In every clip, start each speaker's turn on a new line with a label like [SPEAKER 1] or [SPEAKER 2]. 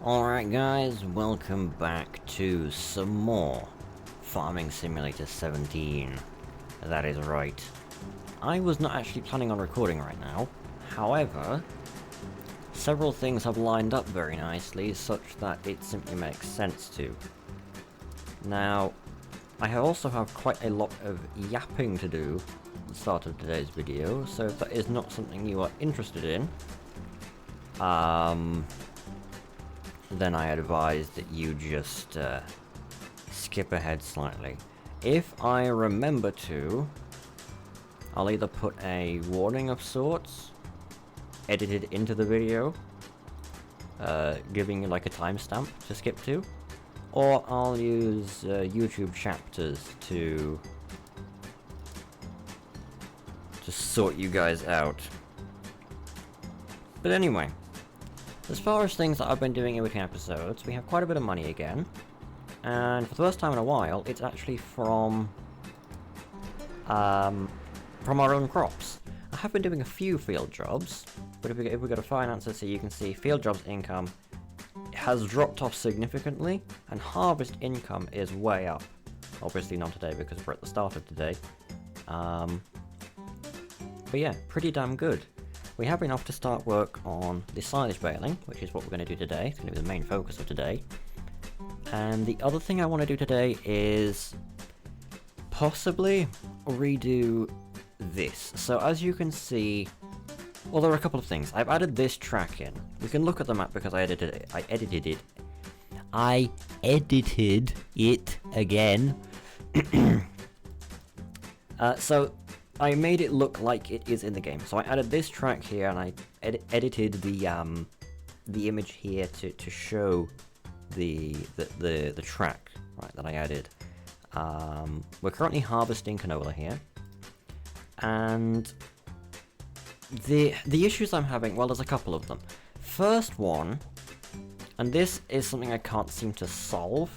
[SPEAKER 1] Alright guys, welcome back to some more Farming Simulator 17. That is right. I was not actually planning on recording right now. However, several things have lined up very nicely such that it simply makes sense to. Now, I also have quite a lot of yapping to do at the start of today's video, so if that is not something you are interested in, then I advise that you just skip ahead slightly. If I remember to, I'll either put a warning of sorts edited into the video, giving you like a timestamp to skip to, or I'll use YouTube chapters to sort you guys out. But anyway, as far as things that I've been doing in between episodes, we have quite a bit of money again, and for the first time in a while, it's actually from our own crops. I have been doing a few field jobs, but if we go to finances, so you can see field jobs income has dropped off significantly, and harvest income is way up. Obviously not today because we're at the start of today. But yeah, pretty damn good. We have enough to start work on the silage baling, which is what we're going to do today. It's going to be the main focus of today. And the other thing I want to do today is possibly redo this. So as you can see, well, there are a couple of things. I've added this track in. We can look at the map because I edited it. I edited it again. So I made it look like it is in the game. So I added this track here, and I edited the image here to show the track, right, that I added. We're currently harvesting canola here, and the issues I'm having, well, there's a couple of them. First one, and this is something I can't seem to solve,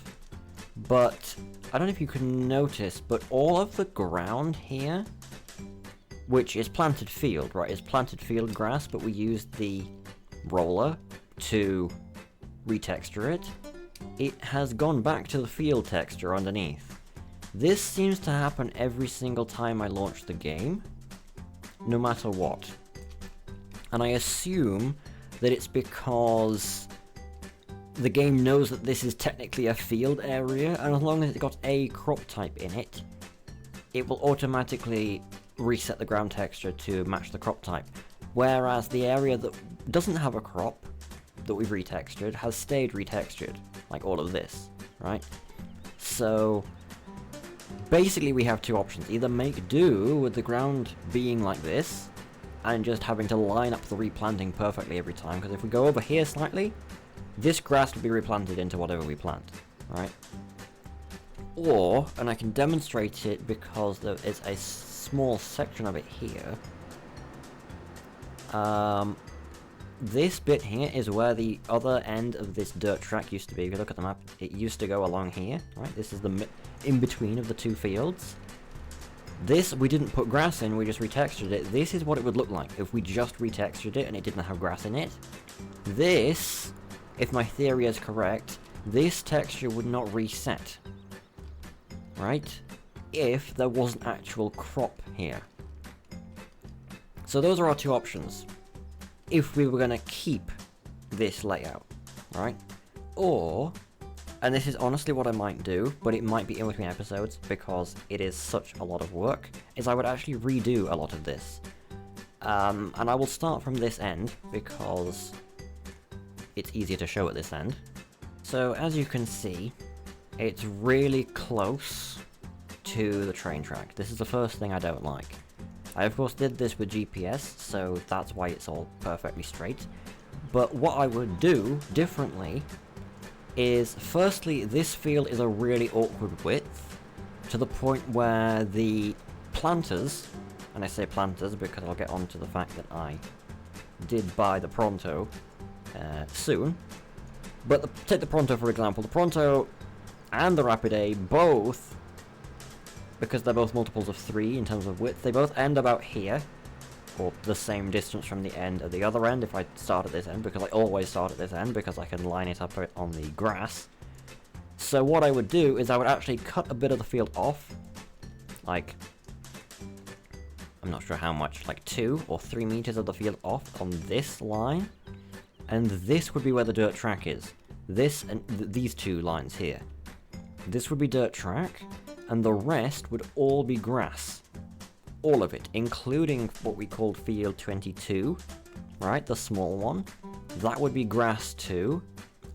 [SPEAKER 1] but I don't know if you can notice, but all of the ground here, which is planted field, right, is planted field grass, but we used the roller to retexture it. It has gone back to the field texture underneath. This seems to happen every single time I launch the game, no matter what. And I assume that it's because the game knows that this is technically a field area, and as long as it's got a crop type in it, it will automatically reset the ground texture to match the crop type. Whereas the area that doesn't have a crop that we've retextured has stayed retextured, like all of this, right? So basically we have two options. Either make do with the ground being like this, and just having to line up the replanting perfectly every time, because if we go over here slightly, this grass will be replanted into whatever we plant, right? Or, and I can demonstrate it because there is a small section of it here. This bit here is where the other end of this dirt track used to be. If you look at the map, it used to go along here, right? This is the in-between of the two fields. This, we didn't put grass in, we just retextured it. This is what it would look like if we just retextured it and it didn't have grass in it. This, if my theory is correct, this texture would not reset, right, if there was an actual crop here. So those are our two options if we were going to keep this layout, right? Or, and this is honestly what I might do, but it might be in between episodes because it is such a lot of work, is I would actually redo a lot of this. And I will start from this end because it's easier to show at this end. So as you can see, it's really close to the train track. This is the first thing I don't like. I of course did this with GPS, so that's why it's all perfectly straight. But what I would do differently is, firstly, this field is a really awkward width, to the point where the planters, and I say planters because I'll get on to the fact that I did buy the Pronto soon, but take the Pronto for example. The Pronto and the Rapid A both, because they're both multiples of 3 in terms of width, they both end about here, or the same distance from the end at the other end if I start at this end, because I always start at this end, because I can line it up on the grass. So what I would do is I would actually cut a bit of the field off, like, I'm not sure how much, like 2 or 3 meters of the field off on this line, and this would be where the dirt track is. This and these 2 lines here. This would be dirt track, and the rest would all be grass. All of it, including what we called field 22, right, the small one. That would be grass too.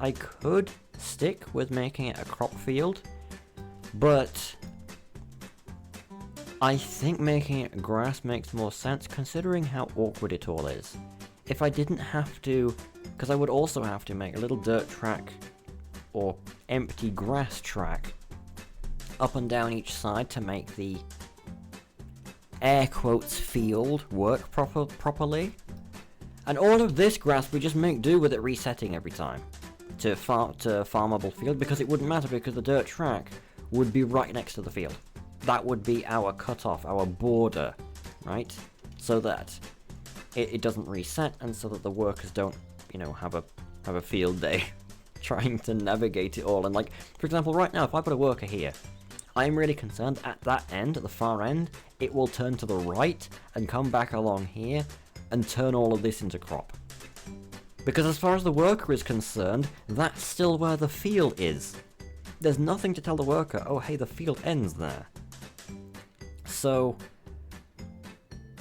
[SPEAKER 1] I could stick with making it a crop field, but I think making it grass makes more sense considering how awkward it all is. If I didn't have to, because I would also have to make a little dirt track or empty grass track up and down each side to make the air quotes field work properly. And all of this grass we just make do with it resetting every time to farmable field, because it wouldn't matter because the dirt track would be right next to the field. That would be our cutoff, our border, right? So that it doesn't reset, and so that the workers don't, you know, have a field day trying to navigate it all. And like, for example, right now, if I put a worker here, I'm really concerned at that end, at the far end, it will turn to the right and come back along here and turn all of this into crop. Because as far as the worker is concerned, that's still where the field is. There's nothing to tell the worker, oh hey, the field ends there. So,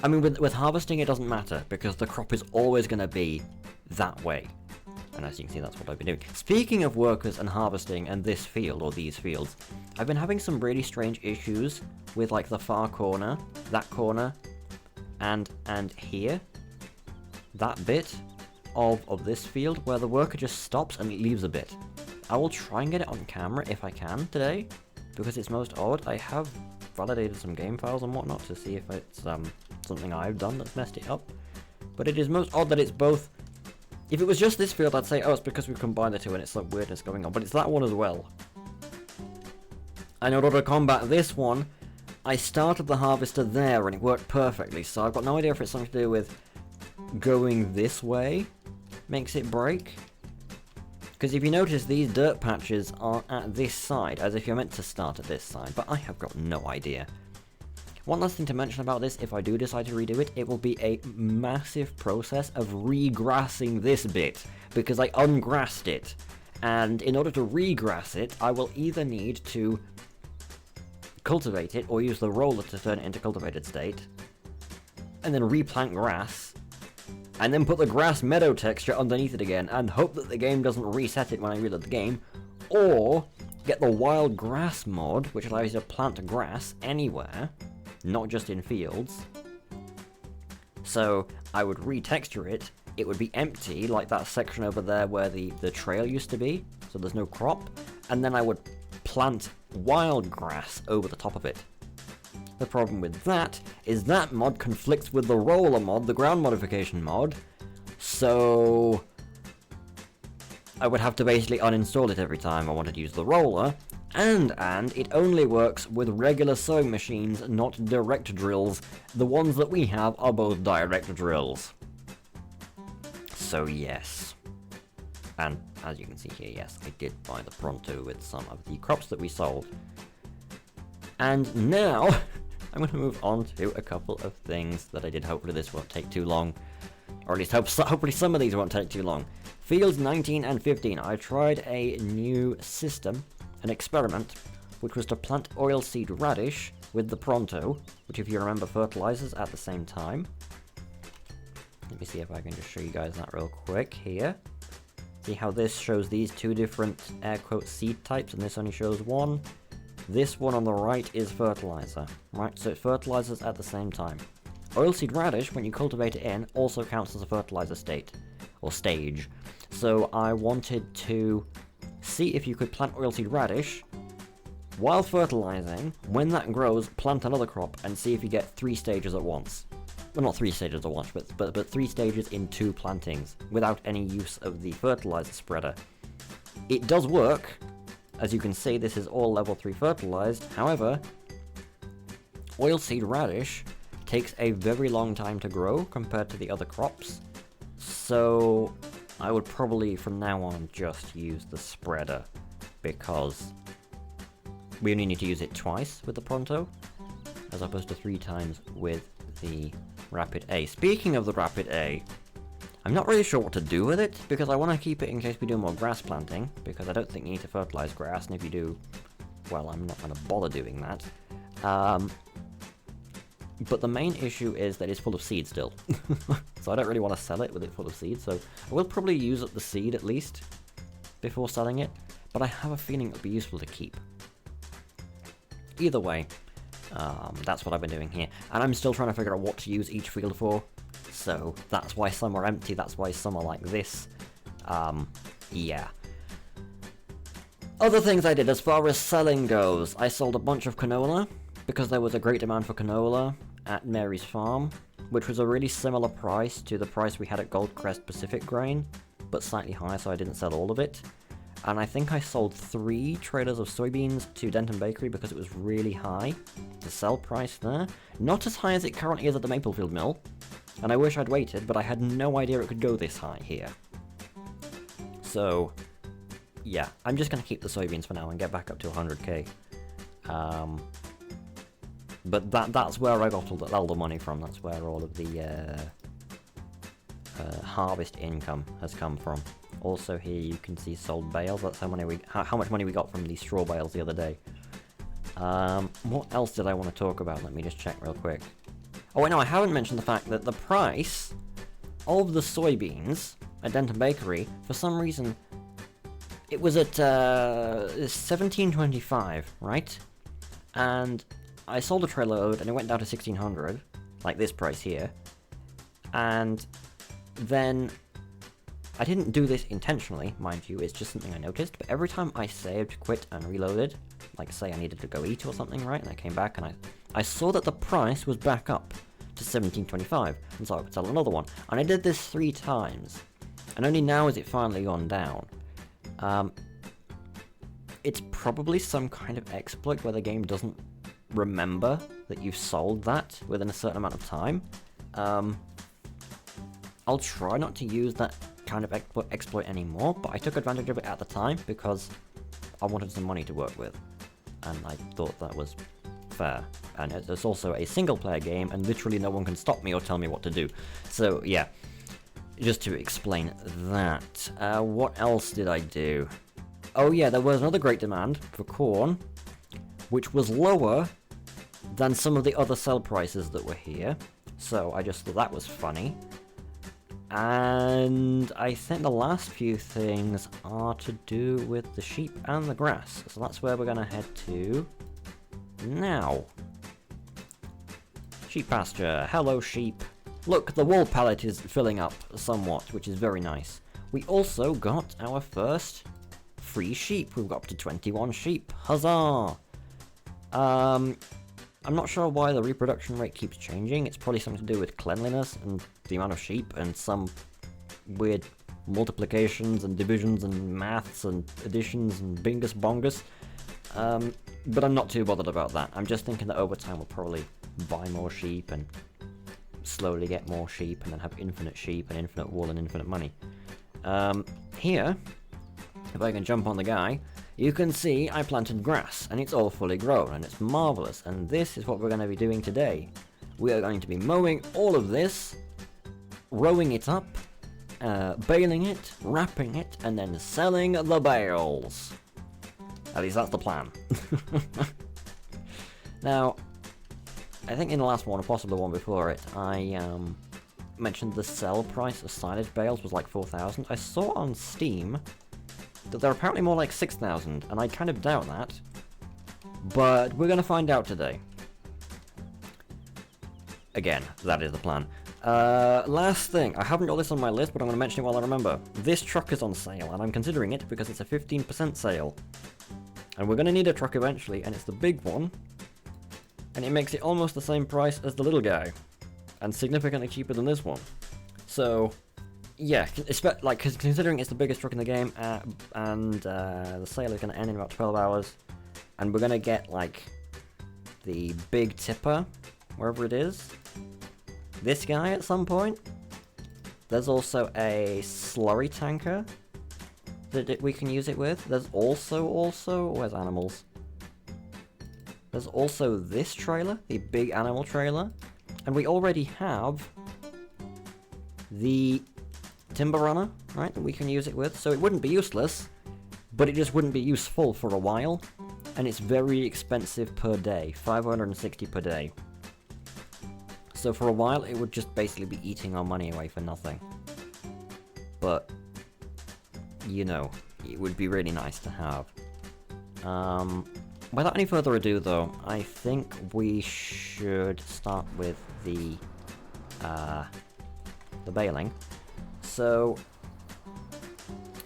[SPEAKER 1] I mean, with harvesting it doesn't matter, because the crop is always going to be that way. And as you can see, that's what I've been doing. Speaking of workers and harvesting and this field, or these fields, I've been having some really strange issues with like the far corner, that corner, and here, that bit of this field, where the worker just stops and leaves a bit. I will try and get it on camera if I can today, because it's most odd. I have validated some game files and whatnot to see if it's something I've done that's messed it up. But it is most odd that it's both. If it was just this field, I'd say, oh, it's because we've combined the two and it's some weirdness going on, but it's that one as well. And in order to combat this one, I started the harvester there and it worked perfectly, so I've got no idea if it's something to do with going this way makes it break. Because if you notice, these dirt patches are at this side, as if you're meant to start at this side, but I have got no idea. One last thing to mention about this, if I do decide to redo it, it will be a massive process of regrassing this bit, because I ungrassed it. And in order to regrass it, I will either need to cultivate it, or use the roller to turn it into cultivated state, and then replant grass, and then put the grass meadow texture underneath it again, and hope that the game doesn't reset it when I reload the game, or get the wild grass mod, which allows you to plant grass anywhere, not just in fields. So I would retexture it, it would be empty, like that section over there where the trail used to be, so there's no crop, and then I would plant wild grass over the top of it. The problem with that is that mod conflicts with the roller mod, the ground modification mod, so I would have to basically uninstall it every time I wanted to use the roller, and it only works with regular sewing machines, not direct drills. The ones that we have are both direct drills. So yes. And as you can see here, yes, I did buy the Pronto with some of the crops that we sold. And now, I'm going to move on to a couple of things that I did. Hopefully this won't take too long. Or at least hopefully some of these won't take too long. Fields 19 and 15, I tried a new system, an experiment, which was to plant oilseed radish with the Pronto, which if you remember fertilizes at the same time. Let me see if I can just show you guys that real quick here. See how this shows these two different air quote seed types and this only shows one? This one on the right is fertilizer, right? So it fertilizes at the same time. Oilseed radish, when you cultivate it in, also counts as a fertilizer state, or stage. So I wanted to see if you could plant oilseed radish while fertilizing. When that grows, plant another crop and see if you get 3 stages at once. Well, not 3 stages at once, but 3 stages in 2 plantings without any use of the fertilizer spreader. It does work. As you can see, this is all level 3 fertilized. However, oilseed radish takes a very long time to grow compared to the other crops. So I would probably from now on just use the spreader, because we only need to use it twice with the Pronto, as opposed to 3 times with the Rapid A. Speaking of the Rapid A, I'm not really sure what to do with it, because I want to keep it in case we do more grass planting, because I don't think you need to fertilize grass, and if you do, well, I'm not going to bother doing that. But the main issue is that it's full of seed still. So I don't really want to sell it with it full of seed, so I will probably use up the seed at least before selling it, but I have a feeling it'll be useful to keep. Either way, that's what I've been doing here, and I'm still trying to figure out what to use each field for, so that's why some are empty, that's why some are like this. Yeah. Other things I did as far as selling goes, I sold a bunch of canola, because there was a great demand for canola at Mary's farm, which was a really similar price to the price we had at Goldcrest Pacific Grain, but slightly higher, so I didn't sell all of it. And I think I sold 3 trailers of soybeans to Denton Bakery because it was really high, the sell price there. Not as high as it currently is at the Maplefield Mill, and I wish I'd waited, but I had no idea it could go this high here. So, yeah, I'm just going to keep the soybeans for now and get back up to 100k. But that's where I got all the money from, that's where all of the harvest income has come from. Also here you can see sold bales, that's how much money we got from these straw bales the other day. What else did I want to talk about? Let me just check real quick. Oh wait, no, I haven't mentioned the fact that the price of the soybeans at Denton Bakery, for some reason, it was at $17.25, right? And I sold a trailer load and it went down to 1600, like this price here. And then I didn't do this intentionally, mind you, it's just something I noticed, but every time I saved, quit, and reloaded, like say I needed to go eat or something, right, and I came back and I saw that the price was back up to $17.25, and so I would sell another one. And I did this 3 times, and only now has it finally gone down. It's probably some kind of exploit where the game doesn't remember that you've sold that within a certain amount of time. I'll try not to use that kind of exploit anymore, but I took advantage of it at the time because I wanted some money to work with, and I thought that was fair. And it's also a single player game, and literally no one can stop me or tell me what to do. So yeah, just to explain that. What else did I do? Oh yeah, there was another great demand for corn, which was lower than some of the other sell prices that were here, so I just thought that was funny. And I think the last few things are to do with the sheep and the grass, so that's where we're going to head to now. Sheep pasture. Hello sheep. Look, the wool pallet is filling up somewhat, which is very nice. We also got our first free sheep. We've got up to 21 sheep. Huzzah! I'm not sure why the reproduction rate keeps changing. It's probably something to do with cleanliness and the amount of sheep and some weird multiplications and divisions and maths and additions and bingus bongus. But I'm not too bothered about that. I'm just thinking that over time we'll probably buy more sheep and slowly get more sheep and then have infinite sheep and infinite wool and infinite money. Here, if I can jump on the guy, you can see I planted grass, and it's all fully grown, and it's marvellous, and this is what we're going to be doing today. We are going to be mowing all of this, rowing it up, baling it, wrapping it, and then selling the bales. At least that's the plan. Now, I think in the last one, or possibly the one before it, I mentioned the sell price of silage bales was like 4,000. I saw on Steam that they're apparently more like 6,000, and I kind of doubt that. But we're going to find out today. Again, that is the plan. Last thing, I haven't got this on my list, but I'm going to mention it while I remember. This truck is on sale, and I'm considering it because it's a 15% sale. And we're going to need a truck eventually, and it's the big one. And it makes it almost the same price as the little guy. And significantly cheaper than this one. So, yeah, like, considering it's the biggest truck in the game, and the sale is going to end in about 12 hours, and we're going to get, like, the big tipper wherever it is. This guy at some point. There's also a slurry tanker that we can use it with. There's also, where's animals? There's also this trailer, the big animal trailer. And we already have the timber runner, right, that we can use it with. So it wouldn't be useless, but it just wouldn't be useful for a while. And it's very expensive per day, 560 per day. So for a while, it would just basically be eating our money away for nothing. But, you know, it would be really nice to have. Without any further ado, though, I think we should start with the baling. So,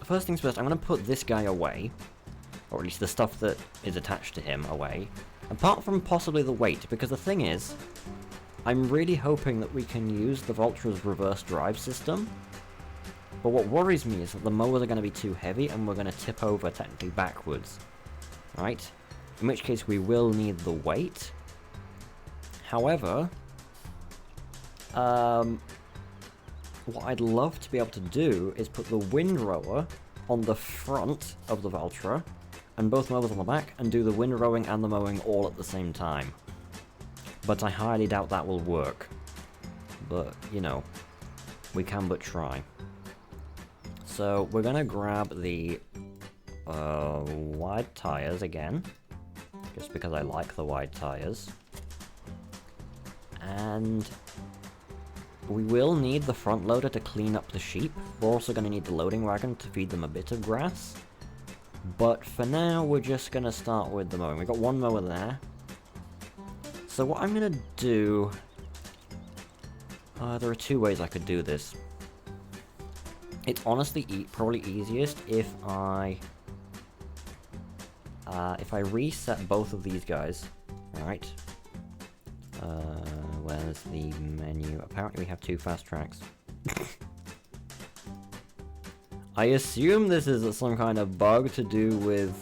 [SPEAKER 1] first things first, I'm going to put this guy away. Or at least the stuff that is attached to him away. Apart from possibly the weight, because the thing is, I'm really hoping that we can use the Vulture's reverse drive system. But what worries me is that the mowers are going to be too heavy and we're going to tip over technically backwards. Right? In which case we will need the weight. However, what I'd love to be able to do is put the windrower on the front of the Vulture and both mowers on the back and do the windrowing and the mowing all at the same time. But I highly doubt that will work. But, you know, we can but try. So, we're gonna grab the wide tires again. Just because I like the wide tires. And we will need the front loader to clean up the sheep. We're also gonna need the loading wagon to feed them a bit of grass. But for now, we're just gonna start with the mowing. We've got one mower there. So what I'm gonna do... there are two ways I could do this. It's honestly probably easiest if I reset both of these guys. Alright. Where's the menu? Apparently we have two fast tracks. I assume this is some kind of bug to do with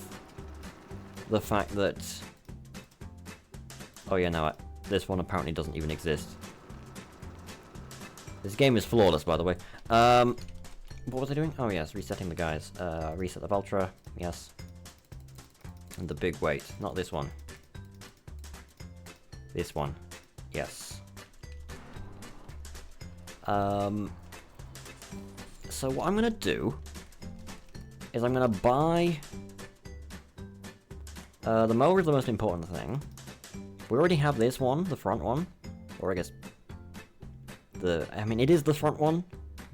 [SPEAKER 1] the fact that... Oh yeah, no, this one apparently doesn't even exist. This game is flawless, by the way. What was I doing? Oh yes, resetting the guys. Reset the Vulture, yes. And the big weight, not this one. This one, yes. So what I'm gonna do is I'm gonna buy... the mower is the most important thing. We already have this one, the front one. Or I guess... I mean, it is the front one.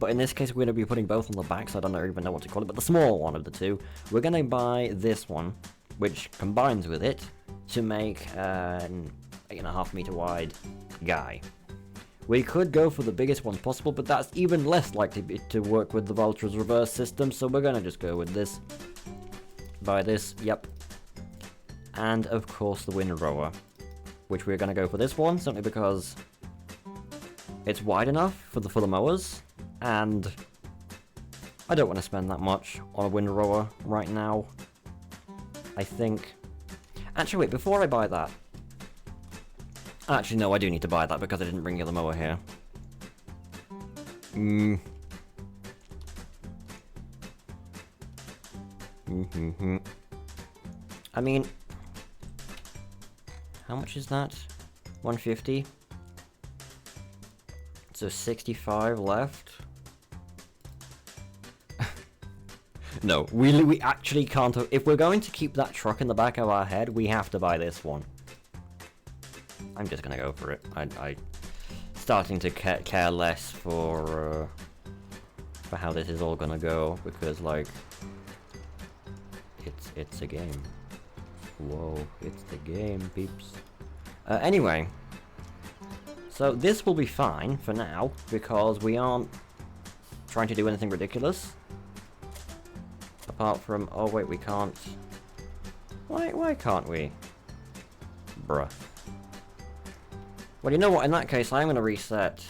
[SPEAKER 1] But in this case, we're going to be putting both on the back, so I don't even know what to call it. But the small one of the two. We're going to buy this one, which combines with it, to make an 8.5 meter wide guy. We could go for the biggest one possible, but that's even less likely to work with the Vulture's reverse system, so we're going to just go with this. Buy this, yep. And, of course, the windrower. Which we're going to go for this one, simply because it's wide enough for the mowers, and I don't want to spend that much on a windrower right now. I think... Actually, wait, before I buy that... Actually, no, I do need to buy that because I didn't bring the other mower here. I mean... How much is that? 150? So 65 left? No, we actually can't... If we're going to keep that truck in the back of our head, we have to buy this one. I'm just gonna go for it. I starting to care less for how this is all gonna go, because, like... It's a game. Whoa, it's the game, peeps. Anyway. So this will be fine for now, because we aren't trying to do anything ridiculous. Apart from... Oh wait, we can't... Why can't we? Bruh. Well, you know what, in that case, I'm gonna reset...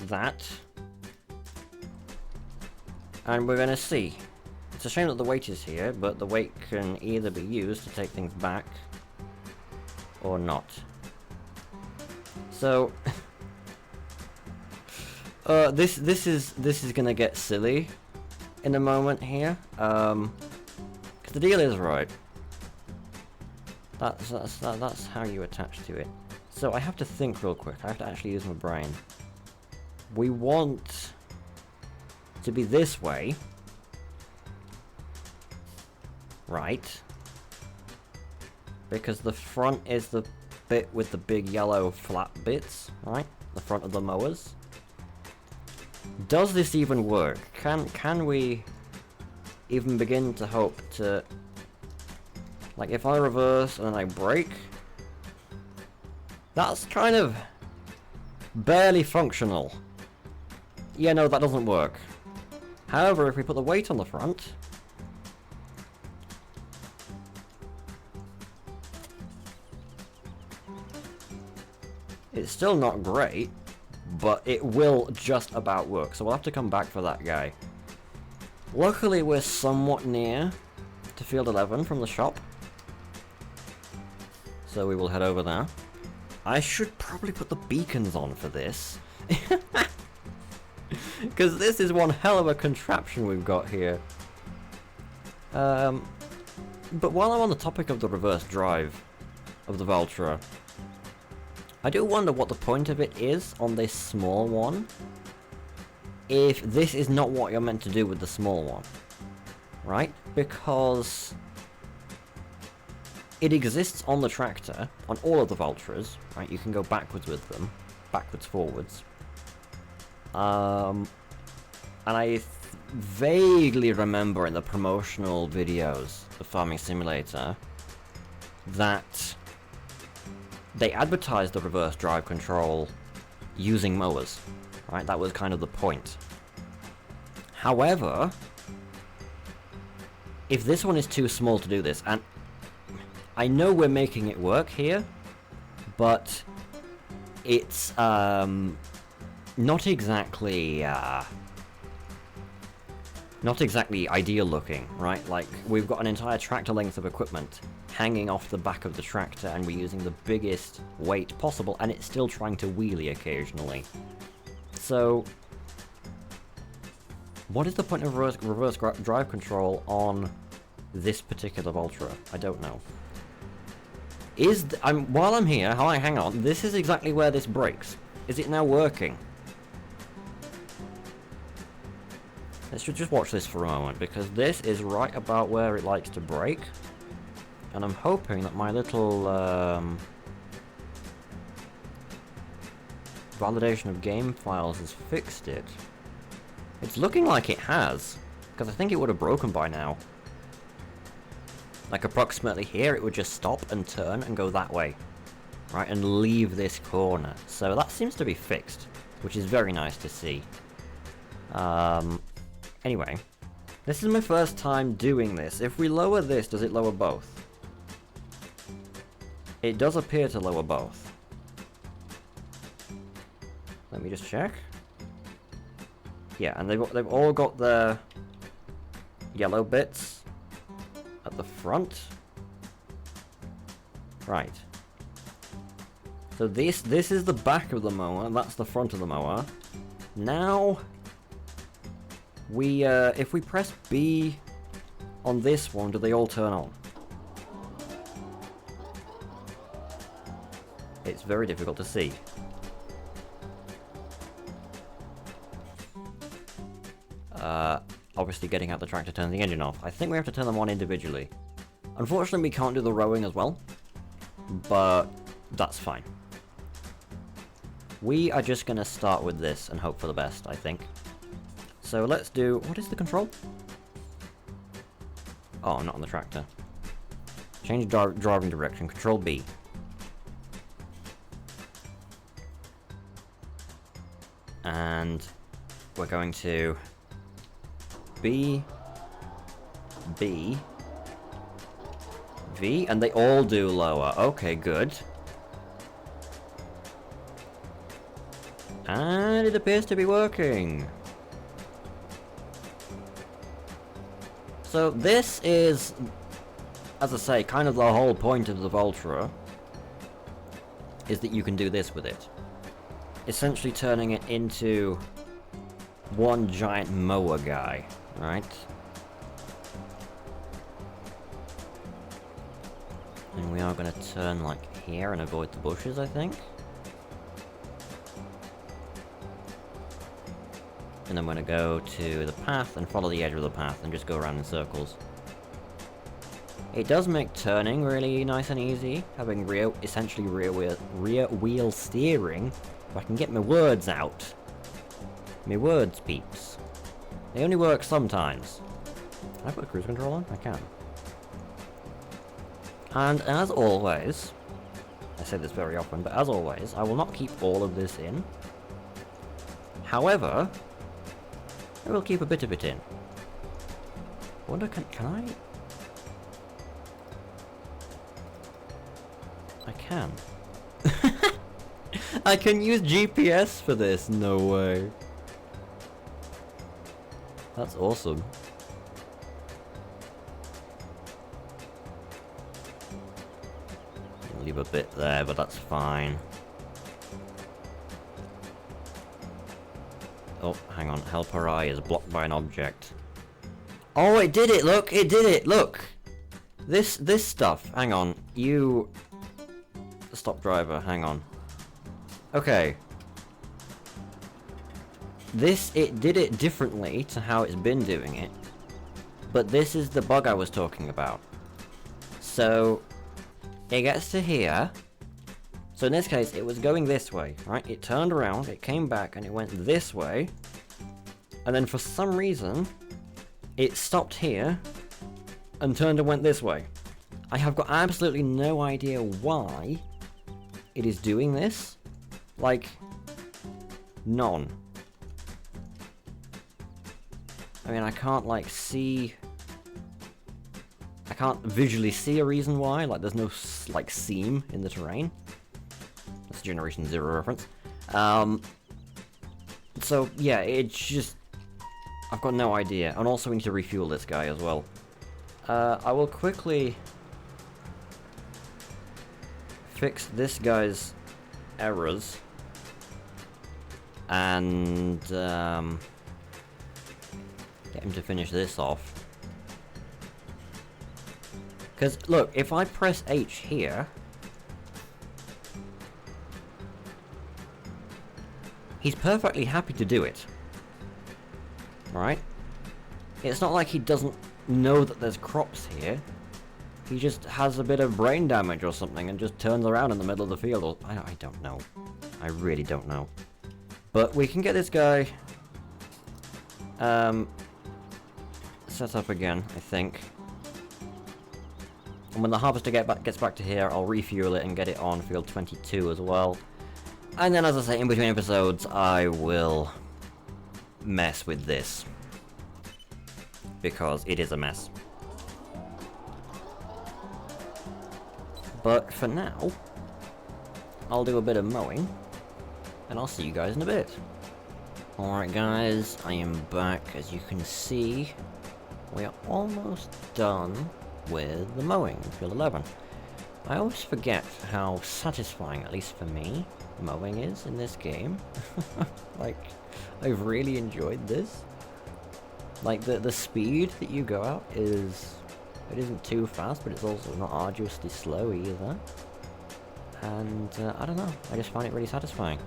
[SPEAKER 1] that. And we're gonna see. It's a shame that the weight is here, but the weight can either be used to take things back or not. So this is gonna get silly in a moment here. 'Cause the deal is right. That's how you attach to it. So I have to think real quick. I have to actually use my brain. We want to be this way, right? Because the front is the bit with the big yellow flat bits, right? The front of the mowers. Does this even work? Can we even begin to hope to... Like, if I reverse and then I brake... That's kind of... barely functional. Yeah, no, that doesn't work. However, if we put the weight on the front... It's still not great, but it will just about work, so we'll have to come back for that guy. Luckily, we're somewhat near to Field 11 from the shop, so we will head over there. I should probably put the beacons on for this, because this is one hell of a contraption we've got here. But while I'm on the topic of the reverse drive of the Valtra, I do wonder what the point of it is on this small one, if this is not what you're meant to do with the small one, right? Because it exists on the tractor, on all of the Valtras, right? You can go backwards with them, backwards, forwards. And I vaguely remember in the promotional videos of Farming Simulator that they advertised the reverse drive control using mowers, right? That was kind of the point. However, if this one is too small to do this, and I know we're making it work here, but it's not exactly ideal looking, right? Like, we've got an entire tractor length of equipment hanging off the back of the tractor, and we're using the biggest weight possible, and it's still trying to wheelie occasionally. So, what is the point of reverse drive control on this particular Valtra? I don't know. While I'm here, hang on, this is exactly where this breaks. Is it now working? Let's just watch this for a moment, because this is right about where it likes to break. And I'm hoping that my little validation of game files has fixed it. It's looking like it has, because I think it would have broken by now. Like, approximately here, it would just stop and turn and go that way, right, and leave this corner. So that seems to be fixed, which is very nice to see. Anyway, this is my first time doing this. If we lower this, does it lower both? It does appear to lower both. Let me just check. Yeah, and they've all got their yellow bits at the front. Right. So this is the back of the mower, and that's the front of the mower. Now, if we press B on this one, do they all turn on? It's very difficult to see. Obviously getting out the tractor turns the engine off. I think we have to turn them on individually. Unfortunately, we can't do the rowing as well, but that's fine. We are just going to start with this and hope for the best, I think. So let's do... what is the control? Oh, not on the tractor. Change driving direction. Control B. And we're going to B, B, V, and they all do lower. Okay, good. And it appears to be working. So this is, as I say, kind of the whole point of the Voltra, is that you can do this with it. Essentially turning it into one giant mower guy, right? And we are going to turn like here and avoid the bushes, I think. And I'm going to go to the path and follow the edge of the path and just go around in circles. It does make turning really nice and easy, having essentially rear wheel steering. If I can get my words out. My words, peeps. They only work sometimes. Can I put cruise control on? I can. And as always, I say this very often, but as always, I will not keep all of this in. However, I will keep a bit of it in. I wonder, can I? I can. I can use GPS for this, no way. That's awesome. I'll leave a bit there, but that's fine. Oh, hang on. Helper eye is blocked by an object. Oh, it did it! Look! It did it! Look! This stuff. Hang on. You... Stop driver. Hang on. Okay. It did it differently to how it's been doing it. But this is the bug I was talking about. So... It gets to here. So in this case, it was going this way, right? It turned around, it came back, and it went this way. And then for some reason, it stopped here, and turned and went this way. I have got absolutely no idea why it is doing this. Like, none. I mean, I can't, like, see... I can't visually see a reason why. Like, there's no, like, seam in the terrain. That's a Generation 0 reference. So, yeah, it's just... I've got no idea. And also we need to refuel this guy as well. I will quickly... fix this guy's errors. And, get him to finish this off. Because, look, if I press H here... He's perfectly happy to do it. Right? It's not like he doesn't know that there's crops here. He just has a bit of brain damage or something and just turns around in the middle of the field. Or, I don't know. I really don't know. But we can get this guy... set up again, I think. And when the harvester gets back to here, I'll refuel it and get it on field 22 as well. And then, as I say, in between episodes, I will mess with this. Because it is a mess. But for now, I'll do a bit of mowing, and I'll see you guys in a bit. Alright guys, I am back. As you can see, we are almost done with the mowing in field 11. I always forget how satisfying, at least for me, mowing is in this game. Like, I've really enjoyed this. Like, the speed that you go out is... It isn't too fast, but it's also not arduously slow either. And, I don't know, I just find it really satisfying.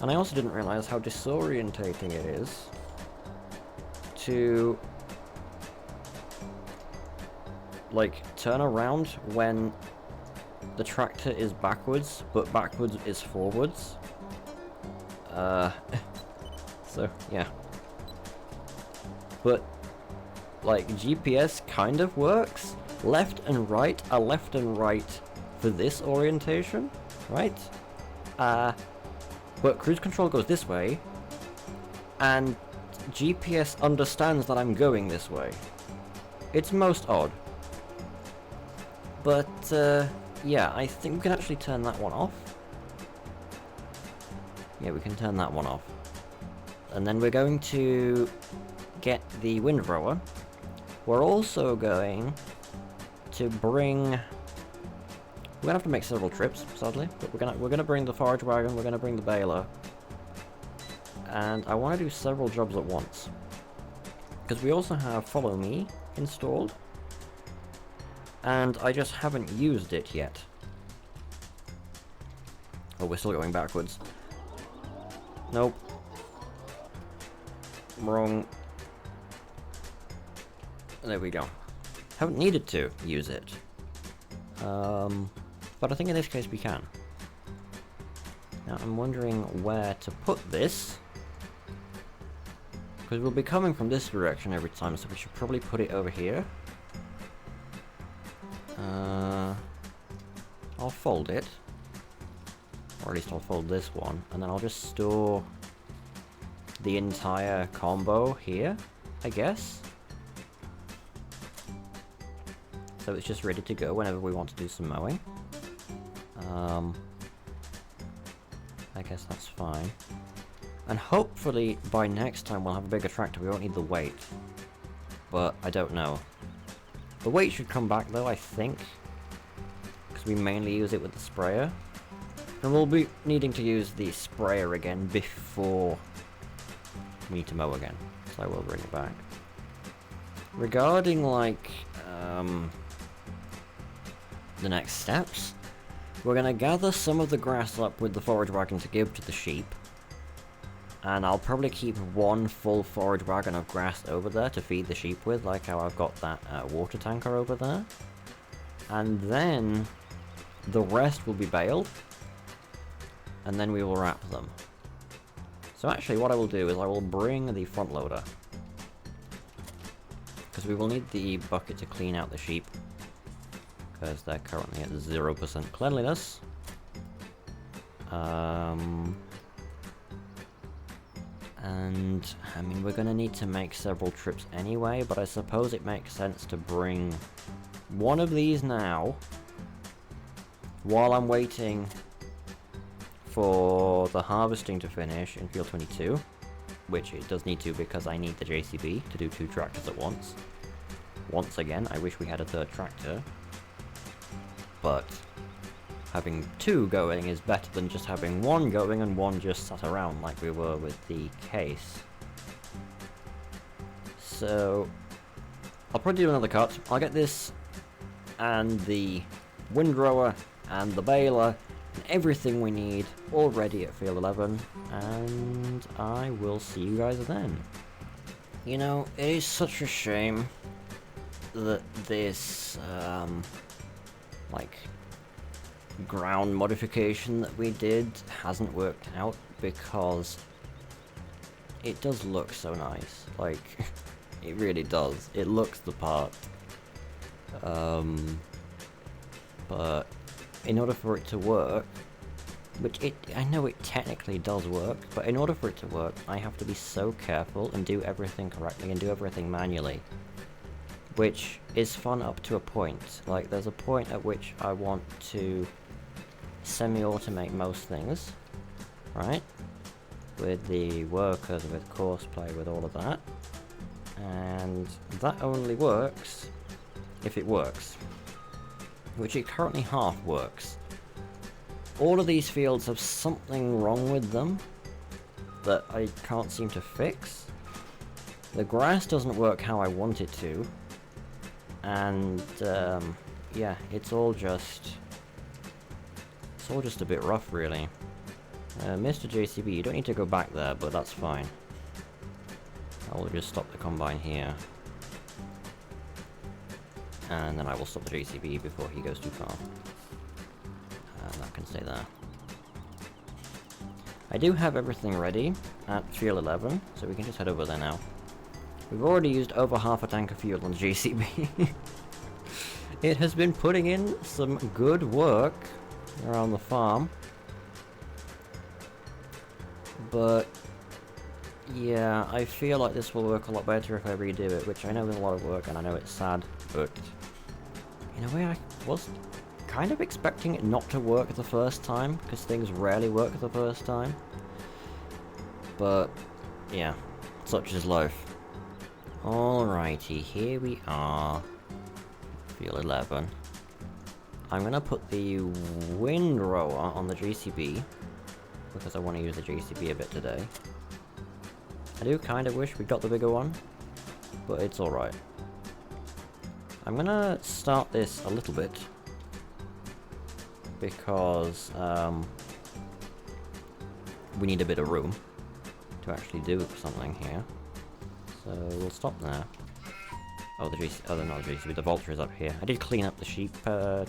[SPEAKER 1] And I also didn't realise how disorientating it is to... like, turn around when the tractor is backwards, but backwards is forwards. So, yeah. But, like, GPS kind of works. Left and right are left and right for this orientation, right? But cruise control goes this way, and GPS understands that I'm going this way. It's most odd. But, yeah, I think we can actually turn that one off. Yeah, we can turn that one off. And then we're going to get the windrower, We're also going to bring... We're gonna have to make several trips, sadly, but we're gonna bring the forage wagon, we're gonna bring the baler. And I want to do several jobs at once. Because we also have Follow Me installed. And I just haven't used it yet. Oh, we're still going backwards. Nope. Wrong. There we go. Haven't needed to use it. But I think in this case we can. Now I'm wondering where to put this. Because we'll be coming from this direction every time, so we should probably put it over here. I'll fold it. Or at least I'll fold this one, and then I'll just store the entire combo here, I guess. So it's just ready to go whenever we want to do some mowing. I guess that's fine. And hopefully by next time we'll have a bigger tractor, we won't need the weight. But I don't know. The weight should come back though, I think. Because we mainly use it with the sprayer. And we'll be needing to use the sprayer again before we need to mow again. So I will bring it back. Regarding, like, the next steps, we're going to gather some of the grass up with the forage wagon to give to the sheep. And I'll probably keep one full forage wagon of grass over there to feed the sheep with, like how I've got that water tanker over there. And then the rest will be baled. And then we will wrap them. So actually what I will do is I will bring the front loader. Because we will need the bucket to clean out the sheep. Because they're currently at 0% cleanliness. And, I mean, we're going to need to make several trips anyway, but I suppose it makes sense to bring one of these now, while I'm waiting for the harvesting to finish in Field 22, which it does need to because I need the JCB to do 2 tractors at once. Once again, I wish we had a 3rd tractor, but having 2 going is better than just having 1 going and 1 just sat around like we were with the case. So I'll probably do another cut. I'll get this and the windrower and the baler and everything we need all ready at Field 11, and I will see you guys then. You know, it is such a shame that this like ground modification that we did hasn't worked out, because it does look so nice. Like, it really does. It looks the part. But in order for it to work, which I know it technically does work, but in order for it to work, I have to be so careful and do everything correctly and do everything manually. Which is fun up to a point. Like, there's a point at which I want to semi-automate most things, right? With the workers, with courseplay, with all of that. And that only works if it works. Which it currently half works. All of these fields have something wrong with them that I can't seem to fix. The grass doesn't work how I want it to. And yeah, it's all just a bit rough, really. Mr. JCB, you don't need to go back there, but that's fine. I will just stop the combine here. And then I will stop the JCB before he goes too far. And that can stay there. I do have everything ready at Field 11, so we can just head over there now. We've already used over half a tank of fuel on the JCB. It has been putting in some good work around the farm. But yeah, I feel like this will work a lot better if I redo it, which I know is a lot of work and I know it's sad, but in a way I was kind of expecting it not to work the first time, because things rarely work the first time. But yeah, such is life. Alrighty, here we are. Field 11. I'm gonna put the windrower on the JCB, because I want to use the JCB a bit today. I do kind of wish we got the bigger one, but it's alright. I'm gonna start this a little bit, because we need a bit of room to actually do something here. So we'll stop there. Oh, the JCB, oh, not the JCB, the Vulture is up here. I did clean up the sheep trough,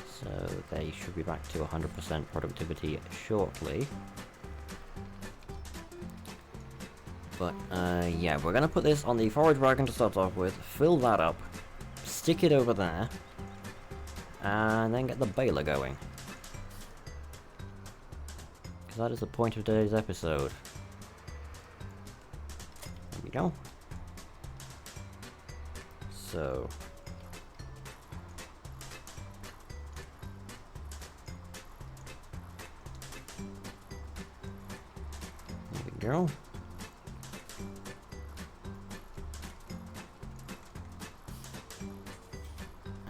[SPEAKER 1] so they should be back to 100% productivity shortly. But yeah, we're gonna put this on the forage wagon to start off with, fill that up, stick it over there, and then get the baler going. Because that is the point of today's episode. There we go. So... there we go.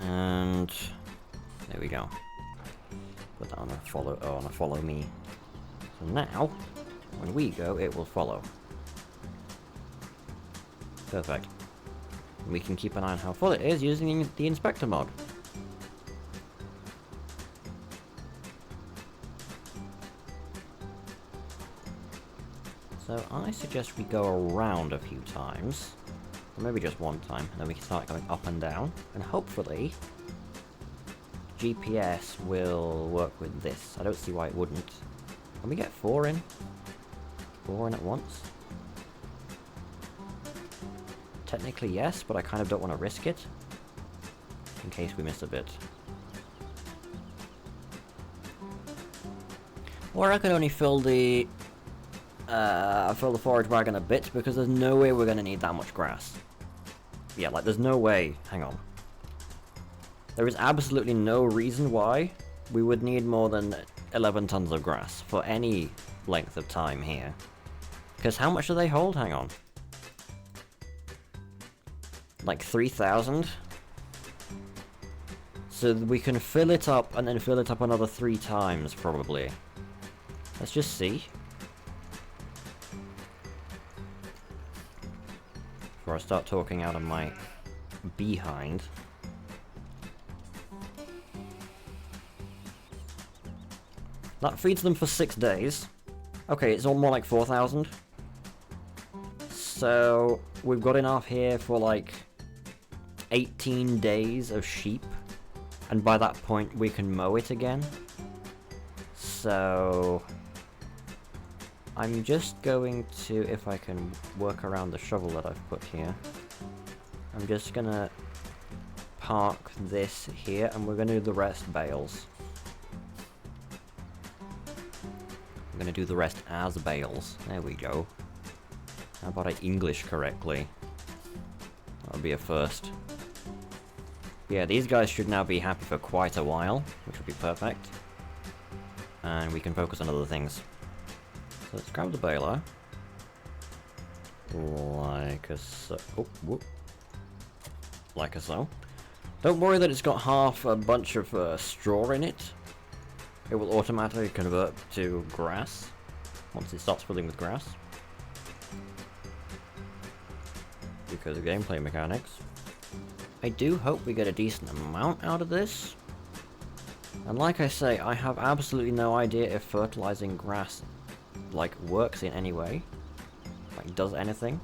[SPEAKER 1] And there we go. Put that on a follow me. So now, when we go, it will follow. Perfect. We can keep an eye on how full it is using the inspector mod. So I suggest we go around a few times. Or maybe just one time, and then we can start going up and down. And hopefully, GPS will work with this. I don't see why it wouldn't. Can we get 4 in? 4 in at once? Technically yes, but I kind of don't want to risk it. In case we miss a bit. Or I could only fill the forage wagon a bit, because there's no way we're going to need that much grass. Yeah, like, there's no way. Hang on. There is absolutely no reason why we would need more than 11 tons of grass for any length of time here. Because how much do they hold? Hang on. Like 3,000? So we can fill it up and then fill it up another 3 times, probably. Let's just see. Before I start talking out of my behind. That feeds them for 6 days. Okay, it's all more like 4,000. So we've got enough here for like 18 days of sheep. And by that point we can mow it again. So I'm just going to, if I can work around the shovel that I've put here, I'm just gonna park this here, and we're gonna do the rest bales. I'm gonna do the rest as bales. There we go. How about I English correctly? That would be a first. Yeah, these guys should now be happy for quite a while, which would be perfect. And we can focus on other things. So let's grab the baler. Like so. Oh, whoop. Like so. Don't worry that it's got half a bunch of straw in it. It will automatically convert to grass once it starts filling with grass. Because of gameplay mechanics. I do hope we get a decent amount out of this. And like I say, I have absolutely no idea if fertilizing grass, like, works in any way. Like, does anything.